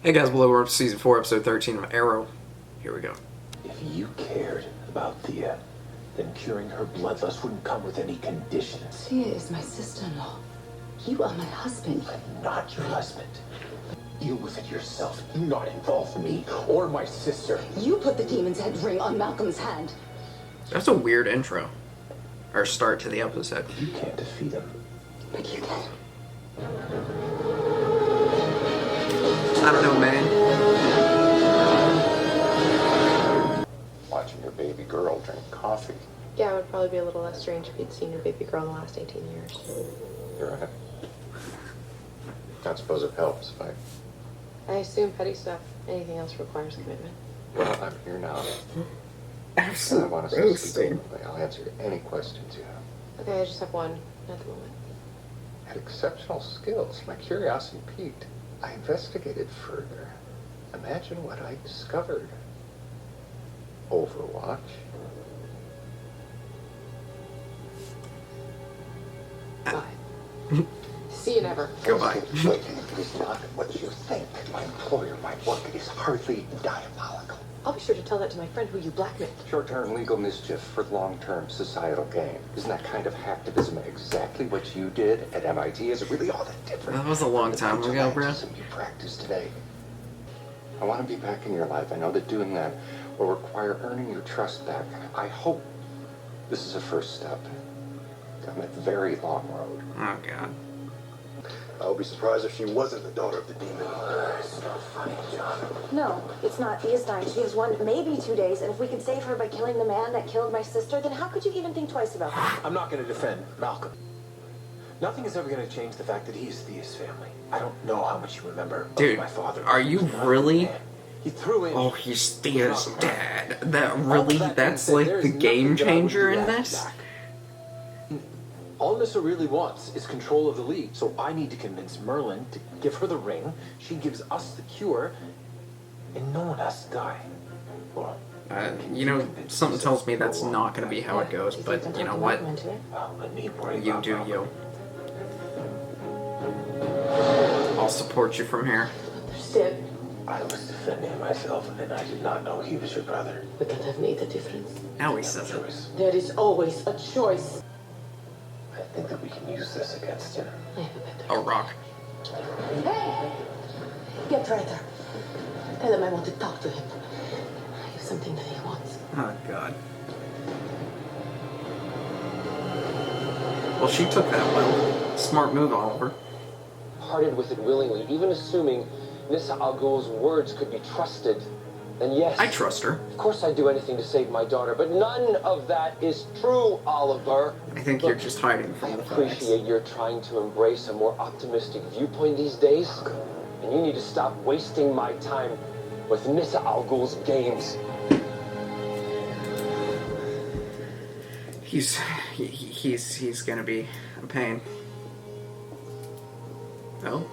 Hey guys, we're up to Season 4, Episode 13 of Arrow. Here we go. If you cared about Thea, then curing her bloodlust wouldn't come with any conditions. Thea is my sister-in-law. You are my husband. I'm not your husband. Deal with it yourself. Do not involve me or my sister. You put the demon's head ring on Malcolm's hand. That's a weird intro. Or start to the episode. You can't defeat him. But you can. I don't know, man. Watching your baby girl drink coffee. Yeah, it would probably be a little less strange if you'd seen your baby girl in the last 18 years. You're right. Don't suppose it helps if I assume petty stuff. Anything else requires commitment. Well, I'm here now. And I Absolute want us to speak roasting. openly. I'll answer any questions you have. Okay, I just have one at the moment. I had exceptional skills. My curiosity piqued. I investigated further. Imagine what I discovered. Overwatch. Bye. See you never. Goodbye. Waiting is not what you think. My employer, my work is hardly diabolical. I'll be sure to tell that to my friend who you blackmailed. Short-term legal mischief for long-term societal gain. Isn't that kind of hacktivism exactly what you did at MIT? Is it really all that different? That was a long time ago, bro. You practice today. I want to be back in your life. I know that doing that will require earning your trust back. I hope this is a first step down that very long road. Oh, God. I would be surprised if she wasn't the daughter of the demon. It's not funny, John. No, it's not. Thea's dying. She has 1, maybe 2 days, and if we can save her by killing the man that killed my sister, then how could you even think twice about that? I'm not going to defend Malcolm. Nothing is ever going to change the fact that he's Thea's family. I don't know how much you remember of Dude, my father. are you He was not a really? man. He threw in. Oh, he's Thea's dad. That All really, that that's being like said, there the is game nothing that I would changer in react this? back. All Nissa really wants is control of the league, so I need to convince Merlin to give her the ring. She gives us the cure, and no one has to die. Well, You know, something tells me that's not going to be how it goes, but you know what? well, I need worry You about do Malcolm. you. I'll support you from here. Understand? I was defending myself, and I did not know he was your brother. But that have made the difference. Now he says it. Choice. There is always a choice. I think that we can use this against him. I have a better. A rock. Hey! Get right there. Tell him I want to talk to him. I have something that he wants. Oh, God. Well, she took that well. Smart move, Oliver. Parted with it willingly, even assuming Nissa Al Ghul's words could be trusted. And yes, I trust her. of course I'd do anything to save my daughter, but none of that is true, Oliver. I think you're just hiding from I the facts. appreciate you're trying to embrace a more optimistic viewpoint these days, and you need to stop wasting my time with Nissa Al Ghul's games. He's gonna be a pain. Oh?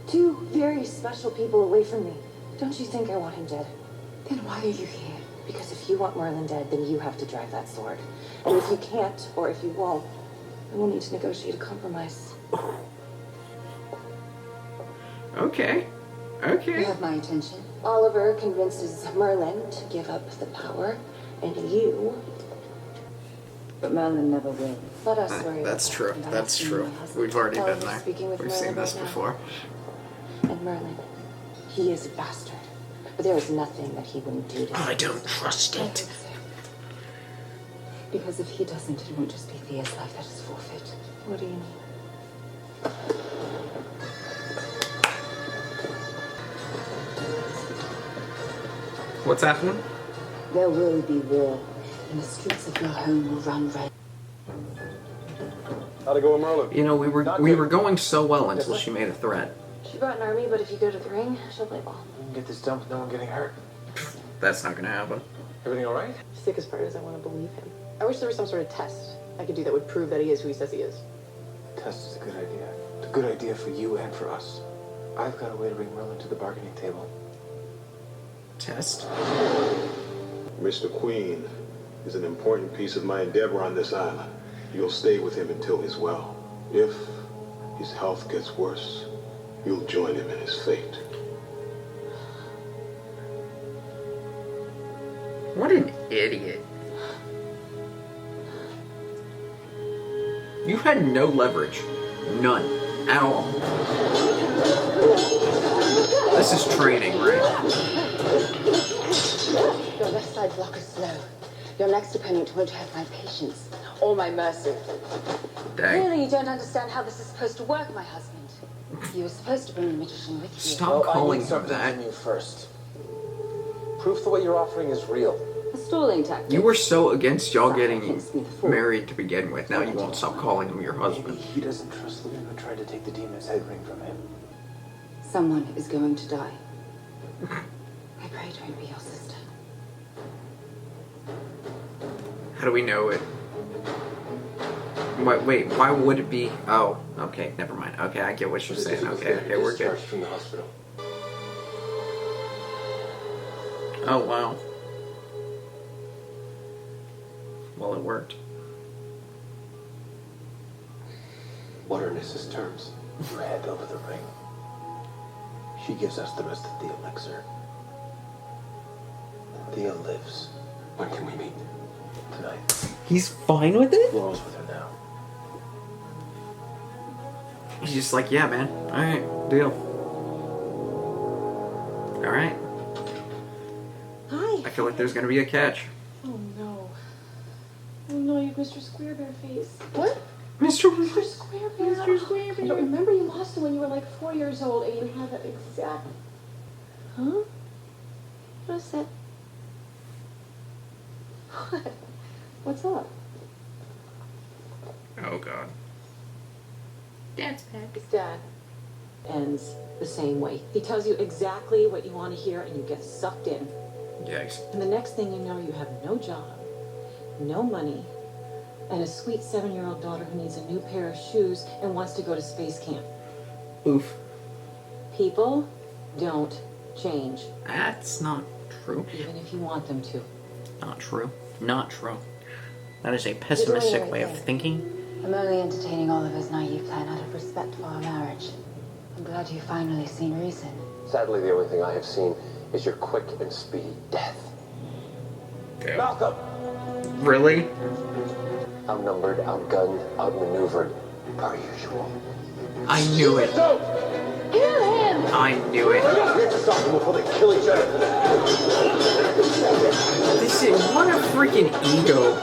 2 very special people away from me. Don't you think I want him dead? Then why are you here? Because if you want Merlin dead, then you have to drive that sword. And if you can't, or if you won't, then we'll need to negotiate a compromise. Okay. You Okay. have my attention. Oliver convinces Merlin to give up the power, and you... But Merlin never will. Let us worry That's about true. that. And I That's have true. seen my husband. We've already been Oliver's there. speaking with We've Merlin seen this right now. before. And Merlin, he is a bastard. But there is nothing that he wouldn't do to I don't trust I it. hope so. Because if he doesn't, it won't just be Thea's life that is forfeit. What do you mean? What's happening? There will be war, and the streets of your home will run red. How'd it go with Merlin? You know, we were going so well until she made a threat. She brought an army, but if you go to the ring, she'll play ball. We can get this done with no one getting hurt. That's not gonna happen. Everything all right? The sickest part is I want to believe him. I wish there was some sort of test I could do that would prove that he is who he says he is. Test is a good idea. It's a good idea for you and for us. I've got a way to bring Merlin to the bargaining table. Test? Mr. Queen is an important piece of my endeavor on this island. You'll stay with him until he's well. If his health gets worse, you'll join him in his fate. What an idiot. You had no leverage. None. At all. This is training, right? Your left side block is slow. Your next opponent won't have my patience or my mercy. Dang. Clearly, you don't understand how this is supposed to work, my husband. You were supposed to bring the magician with you. Stop calling him something that. from you first. Proof the what you're offering is real. A stalling tactic. You were so against y'all That getting makes me the fool. married to begin with. Now you won't stop calling him your husband. He doesn't trust the woman who tried to take the demon's head ring from him. Someone is going to die. I pray don't be your sister. How do we know it? Wait, why would it be? Oh, okay, never mind. Okay, I get what you're saying. Okay, we're good. Discharged from the hospital. Oh, wow. Well, it worked. What are Nissa's terms? You hand over the ring. She gives us the rest of the elixir. And Thea lives. When can we meet? Tonight. He's fine with it? Laurel's with her now. He's just like, yeah, man. Alright, deal. Alright. Hi. I feel like there's gonna be a catch. Oh no. Oh no, you've Mr. Squarebear face. What? Mr. Mr. Squarebear. Mr. Squarebear. I don't remember you lost it when you were like 4 years old and you had that exact. Huh? What is that? What? What's up? Oh, God. Dad's back. His dad ends the same way. He tells you exactly what you want to hear and you get sucked in. Yikes. And the next thing you know, you have no job, no money, and a sweet 7-year-old daughter who needs a new pair of shoes and wants to go to space camp. Oof. People don't change, That's not true. even if you want them to. Not true. Not true. That is a pessimistic way of thinking. I'm only entertaining Oliver's naive plan out of respect for our marriage. I'm glad you've finally seen reason. Sadly, the only thing I have seen is your quick and speedy death. Okay. Malcolm! Really? Outnumbered, outgunned, outmaneuvered, per usual. I knew it. Don't! Kill him! I knew it. Here to stop them before they kill each other. This is what a freaking ego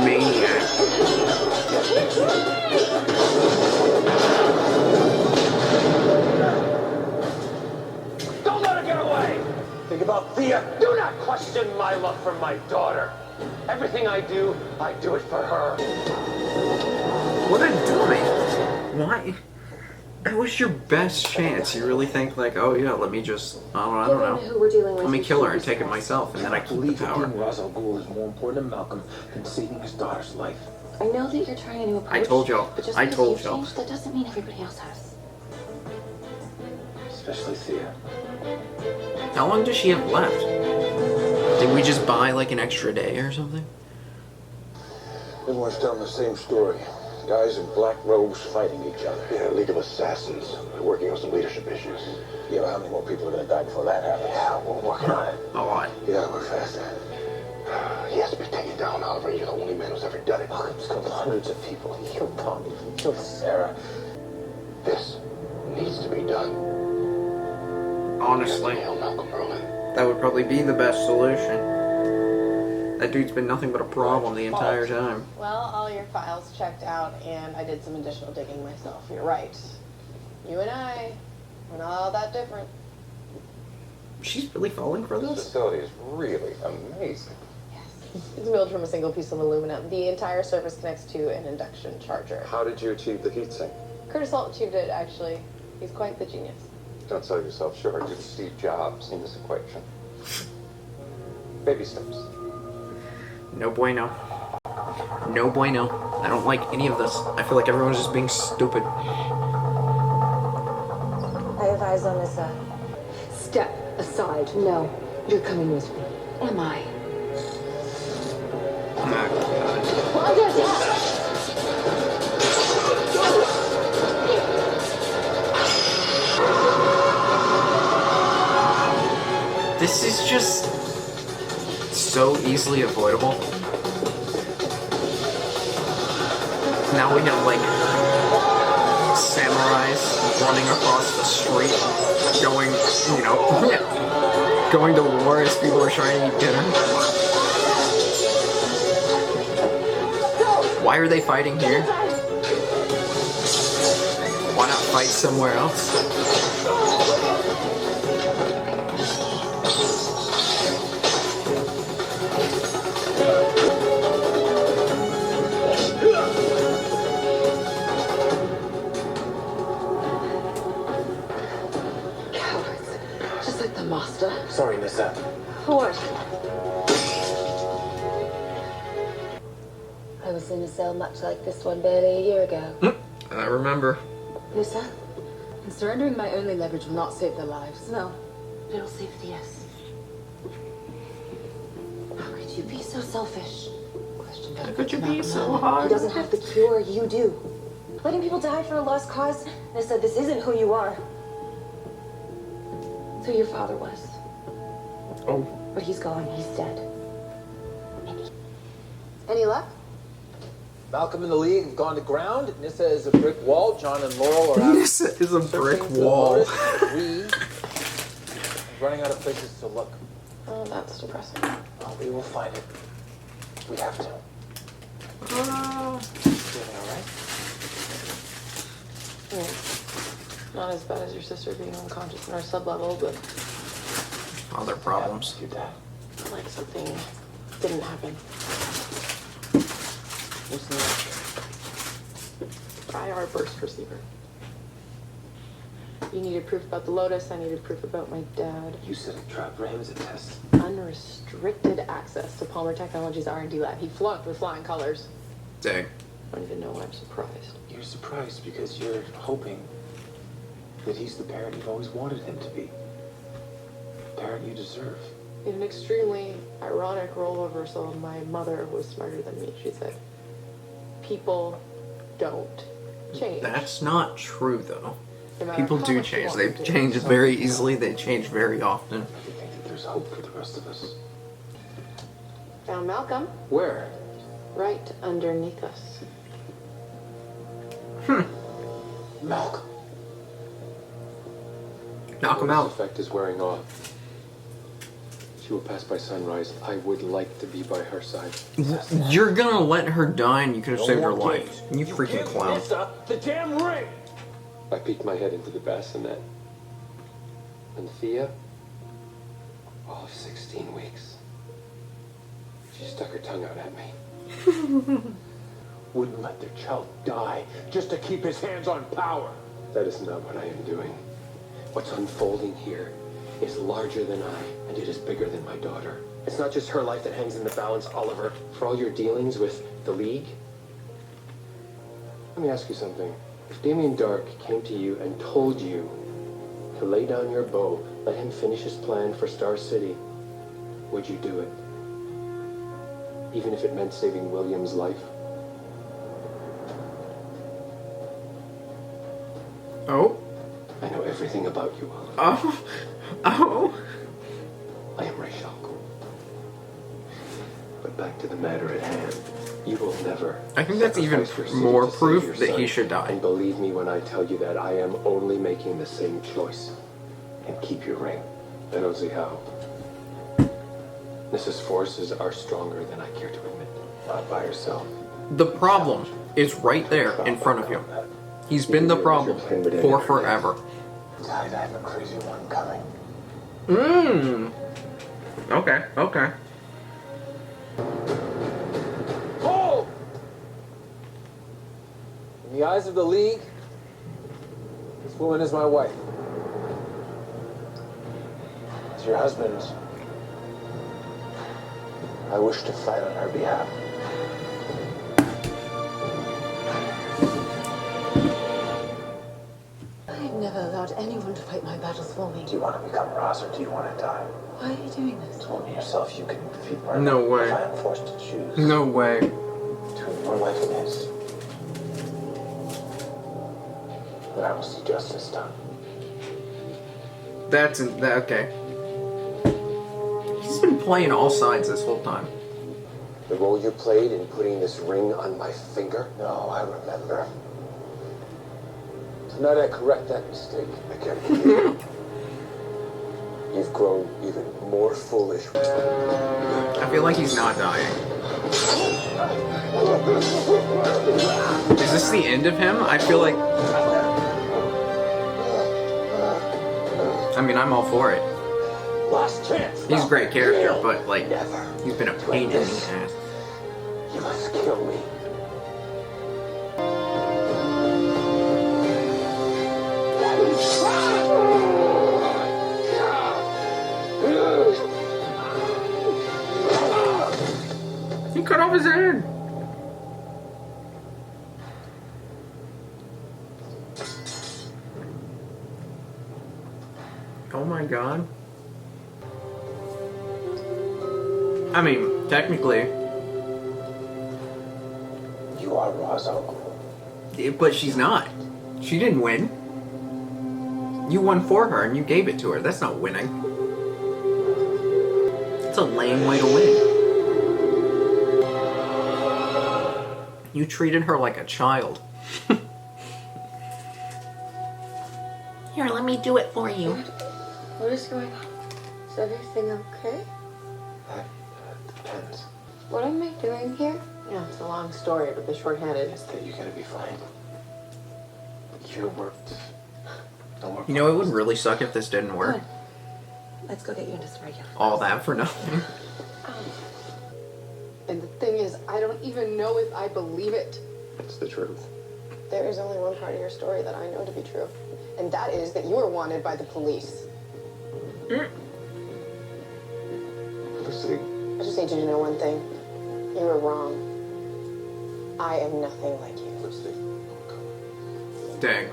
maniac. Don't let her get away! Think about Thea. Do not question my love for my daughter. Everything I do it for her. What a dummy. Why? That was your best chance. You really think like, oh yeah, let me just, I don't know. Who we're dealing with. Let me kill her and take it myself, and then I keep the Believe that power. King Ra's al Ghul is more important to Malcolm than saving his daughter's life. I know that you're trying a new approach. I told y'all. But just I because told you've y'all. changed, that doesn't mean everybody else has. Especially Thea. How long does she have left? Did we just buy like an extra day or something? Everyone's telling the same story. Guys in black robes fighting each other. Yeah, League of Assassins. They're working on some leadership issues. Yeah, but how many more people are gonna die before that happens? Yeah, we're working on it. A lot. You gotta work faster. He has to be taken down, Oliver. You're the only man who's ever done it. Malcolm's killed hundreds of people. He killed Tommy. He killed Sarah. This needs to be done. Honestly, Hail Malcolm Merlin. that would probably be the best solution. That dude's been nothing but a problem the entire time. Well, all your files checked out, and I did some additional digging myself. You're right. You and I, we're not all that different. She's really falling for This this? facility is really amazing. It's built from a single piece of aluminum. The entire surface connects to an induction charger. How did you achieve the heat sink? Curtis Holt achieved it, actually. He's quite the genius. Don't sell yourself short. You're Steve Jobs in this equation. Baby steps. No bueno. No bueno. I don't like any of this. I feel like everyone's just being stupid. I have eyes on this. Step aside. No, you're coming with me. Am I? Oh, God. Well, under attack! This is just so easily avoidable. Now we have like samurais running across the street, going, you know, going to war as people are trying to eat dinner. Why are they fighting here? Why not fight somewhere else? Sorry, Nissa. What? I was in a cell much like this one barely a year ago. I remember. Nissa, and surrendering my only leverage will not save their lives. No, but it'll save Thea's. How could you be so selfish? Question. How could you be so hard? He doesn't have the cure, you do. Letting people die for a lost cause? Nissa, this isn't who you are. It's who your father was. Oh. But he's gone, he's dead. Any luck? Malcolm and the League have gone to ground. Nissa is a brick wall. John and Laurel are out. Nissa is a brick searching for the wall. lotus. We are running out of places to look. Oh, that's depressing. Oh, we will find it. We have to. Doing all right? Not as bad as your sister being unconscious in our sub-level, but Other problems. Your dad. like something didn't happen. What's the IR burst receiver. You needed proof about the lotus, I needed proof about my dad. You set a trap for him as a test. Unrestricted access to Palmer Technologies R&D lab. He flunked with flying colors. Dang. I don't even know why I'm surprised. You're surprised because you're hoping that he's the parent you've always wanted him to be. The parent you deserve. In an extremely ironic role reversal, my mother was smarter than me. She said, people don't change. That's not true, though. No matter People how do much you change. want They them to. change very easily. They change very often. I think that there's hope for the rest of us. Found Malcolm Where? right underneath us. Malcolm. Knock him The out. effect is wearing off. She will pass by sunrise. I would like to be by her side. You're gonna let her die and you could have No saved her more life. games. You freaking give clown. Nissa the damn ring! I peeked my head into the bassinet. And Thea, all of 16 weeks. She stuck her tongue out at me. Wouldn't let their child die just to keep his hands on power. That is not what I am doing. What's unfolding here is larger than I, and it is bigger than my daughter. It's not just her life that hangs in the balance, Oliver. For all your dealings with the League, let me ask you something. If Damien Dark came to you and told you to lay down your bow, let him finish his plan for Star City, would you do it? Even if it meant saving William's life? Oh? I know everything about you, Oliver. Oh? Oh? I am Rachel. But back to the matter at hand. You will never. I think that's even sacrifice your city more to save proof your that he son. should die. And believe me when I tell you that I am only making the same choice. And keep your ring. I don't see how. Mrs. Forces are stronger than I care to admit. Not by herself. The problem is right there in front of you. He's been the problem for forever. Tide, I have a crazy one coming. Okay, okay. Hold! In the eyes of the League, this woman is my wife. As your husband, I wish to fight on her behalf. I've never allowed anyone to fight my battles for me. Do you want to become Ross or do you want to die? Why are you doing this? Told yourself you can defeat murder. No way. If I am forced to choose No way. between your life and his, then I will see justice done. Okay. He's been playing all sides this whole time. The role you played in putting this ring on my finger? No, I remember. Tonight I correct that mistake. I can't believe it. You've grown even more foolish. I feel like he's not dying. Is this the end of him? I feel like... I mean, I'm all for it. Last chance. He's a great character, but, like, he's been a pain in the ass. You must kill me. He cut off his head. Oh my god. I mean, technically. You are Ra's uncle. But she's not. She didn't win. You won for her and you gave it to her. That's not winning. It's a lame way to win. You treated her like a child. Here, let me do it for you. What is going on? Is everything okay? That depends. What am I doing here? Yeah, it's a long story, but the short-handed. It's that you're gonna be fine. You worked. Don't work. You know, it would really suck if this didn't work. Let's go get you into some regular. All that for nothing. And the thing is, I don't even know if I believe it. It's the truth. There is only one part of your story that I know to be true. And that is that you were wanted by the police. Lucy. I just need you to know one thing. You were wrong. I am nothing like you. Lucy. Dang.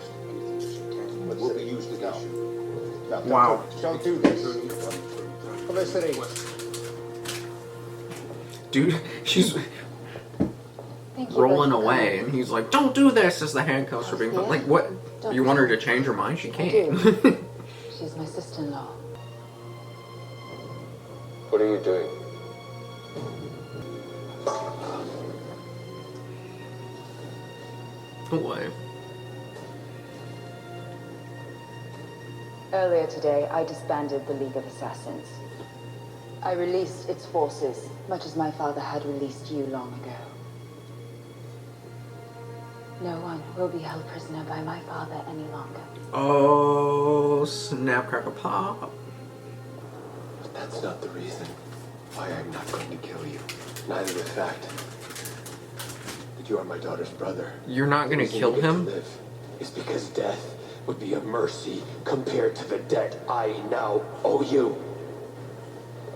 Will be used against you. No, Wow. Don't do this. Felicity. Dude, she's Thank you rolling both. away, and he's like, "Don't do this," as the handcuffs are being put. Like, what? You want her to change her mind? She can't. She's my sister-in-law. What are you doing? Away. Earlier today, I disbanded the League of Assassins. I released its forces, much as my father had released you long ago. No one will be held prisoner by my father any longer. Oh, snap, crackle, pop. But that's not the reason why I'm not going to kill you. Neither the fact that you are my daughter's brother. You're not gonna The reason kill you get to him? live is because death would be a mercy compared to the debt I now owe you.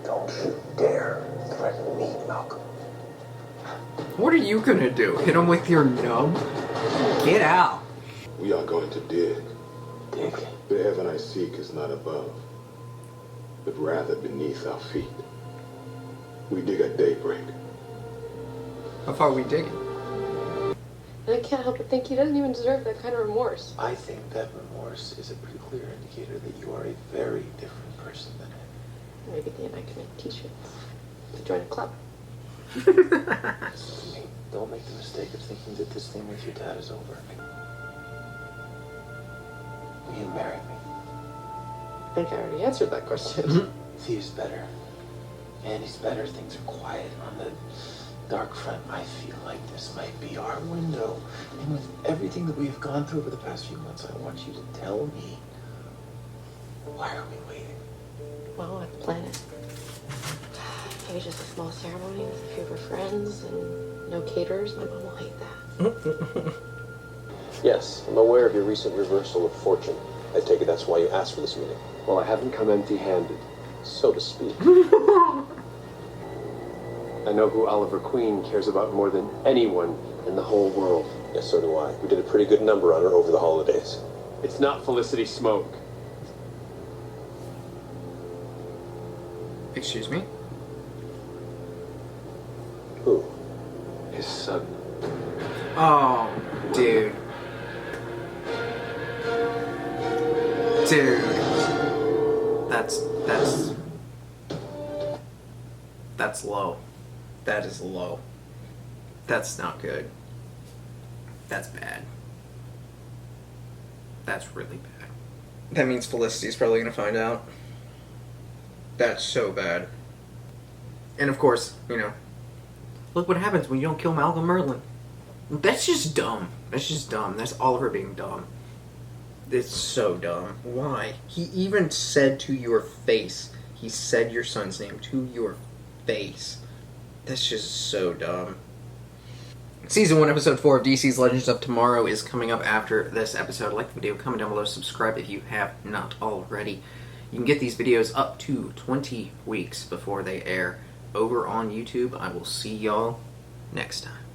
Don't you dare threaten me, Malcolm. What are you gonna do? Hit him with your nub? Get out. We are going to dig. Dig? The heaven I seek is not above, but rather beneath our feet. We dig at daybreak. How far are we digging? And I can't help but think he doesn't even deserve that kind of remorse. I think that remorse is a pretty clear indicator that you are a very different person than him. Maybe the end I can make t-shirts to join a club. Don't make the mistake of thinking that this thing with your dad is over. Will you marry me? I think I already answered that question. Thea's better. Andy's better. Things are quiet on the dark front. I feel like this might be our window. And with everything that we've gone through over the past few months, I want you to tell me, why are we waiting? Well, let's plan it. Maybe just a small ceremony with a few of her friends and no caterers. My mom will hate that. Yes, I'm aware of your recent reversal of fortune. I take it that's why you asked for this meeting. Well, I haven't come empty-handed. So to speak. I know who Oliver Queen cares about more than anyone in the whole world. Yes, so do I. We did a pretty good number on her over the holidays. It's not Felicity Smoke. Excuse me? Who? His son. Oh, dude. Dude. That's... That's low. That is low. That's not good. That's bad. That's really bad. That means Felicity's probably gonna find out. That's so bad. And of course, you know, look what happens when you don't kill Malcolm Merlin. That's just dumb. That's just dumb. That's Oliver being dumb. It's so dumb. Why? He even said to your face. He said your son's name to your face. That's just so dumb. Season 1, Episode 4 of DC's Legends of Tomorrow is coming up after this episode. Like the video, comment down below, subscribe if you have not already. You can get these videos up to 20 weeks before they air over on YouTube. I will see y'all next time.